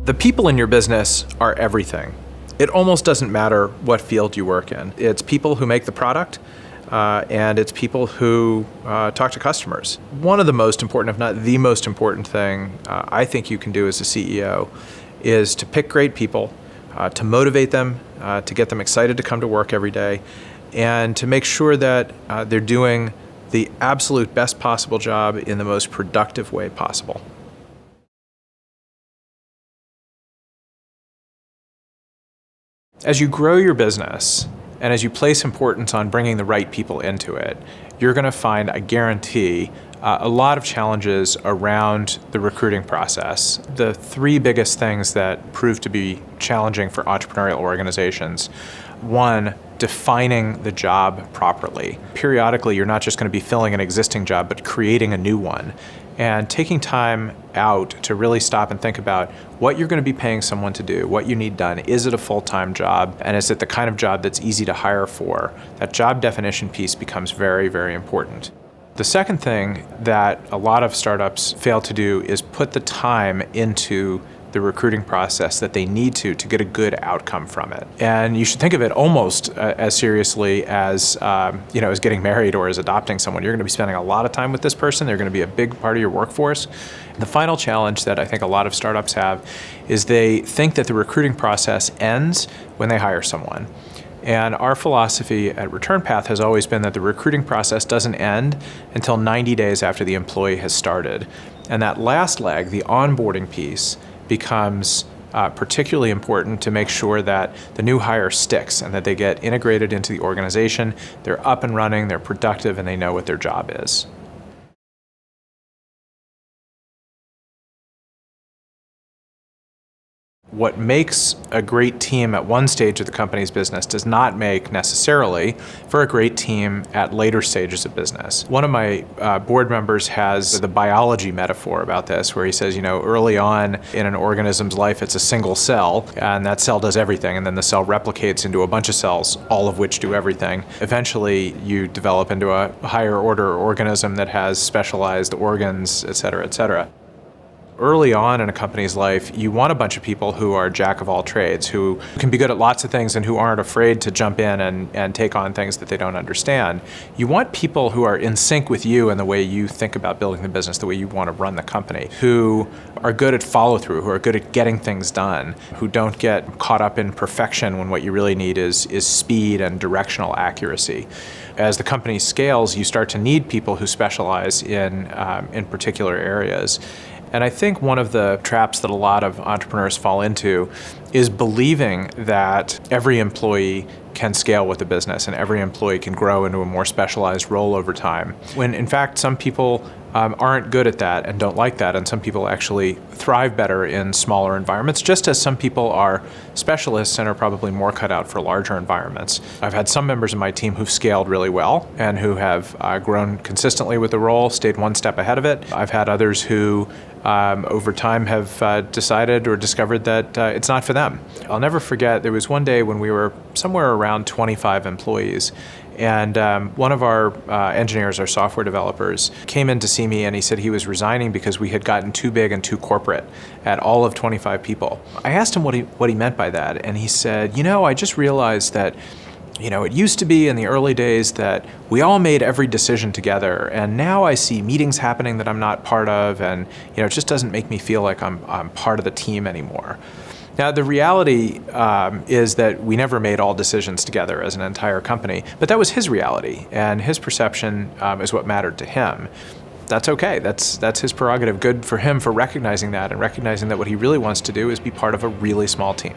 The people in your business are everything. It almost doesn't matter what field you work in. It's people who make the product, and it's people who talk to customers. One of the most important, if not the most important thing I think you can do as a CEO is to pick great people, to motivate them, to get them excited to come to work every day, and to make sure that they're doing the absolute best possible job in the most productive way possible. As you grow your business, and as you place importance on bringing the right people into it, you're going to find, I guarantee, a lot of challenges around the recruiting process. The three biggest things that prove to be challenging for entrepreneurial organizations: one, defining the job properly. Periodically, you're not just going to be filling an existing job, but creating a new one. And taking time out to really stop and think about what you're going to be paying someone to do, what you need done. Is it a full-time job? And is it the kind of job that's easy to hire for? That job definition piece becomes very, very important. The second thing that a lot of startups fail to do is put the time into the recruiting process that they need to get a good outcome from it. And you should think of it almost as seriously as as getting married or as adopting someone. You're going to be spending a lot of time with this person. They're going to be a big part of your workforce. The final challenge that I think a lot of startups have is they think that the recruiting process ends when they hire someone. And our philosophy at ReturnPath has always been that the recruiting process doesn't end until 90 days after the employee has started. And that last leg, the onboarding piece, becomes particularly important to make sure that the new hire sticks and that they get integrated into the organization, they're up and running, they're productive, and they know what their job is. What makes a great team at one stage of the company's business does not make necessarily for a great team at later stages of business. One of my board members has the biology metaphor about this, where he says, early on in an organism's life, it's a single cell, and that cell does everything, and then the cell replicates into a bunch of cells, all of which do everything. Eventually, you develop into a higher order organism that has specialized organs, et cetera, et cetera. Early on in a company's life, you want a bunch of people who are jack of all trades, who can be good at lots of things and who aren't afraid to jump in and take on things that they don't understand. You want people who are in sync with you and the way you think about building the business, the way you want to run the company, who are good at follow-through, who are good at getting things done, who don't get caught up in perfection when what you really need is speed and directional accuracy. As the company scales, you start to need people who specialize in particular areas. And I think one of the traps that a lot of entrepreneurs fall into is believing that every employee can scale with the business and every employee can grow into a more specialized role over time. When in fact, some people aren't good at that and don't like that, and some people actually thrive better in smaller environments, just as some people are specialists and are probably more cut out for larger environments. I've had some members of my team who've scaled really well and who have grown consistently with the role, stayed one step ahead of it. I've had others who over time have decided or discovered that it's not for them. I'll never forget, there was one day when we were somewhere around 25 employees, and one of our engineers, our software developers, came in to see me, and he said he was resigning because we had gotten too big and too corporate at all of 25 people. I asked him what he meant by that, and he said, I just realized that it used to be in the early days that we all made every decision together, and now I see meetings happening that I'm not part of, and it just doesn't make me feel like I'm part of the team anymore. Now, the reality is that we never made all decisions together as an entire company, but that was his reality, and his perception is what mattered to him. That's okay. That's his prerogative. Good for him for recognizing that and recognizing that what he really wants to do is be part of a really small team.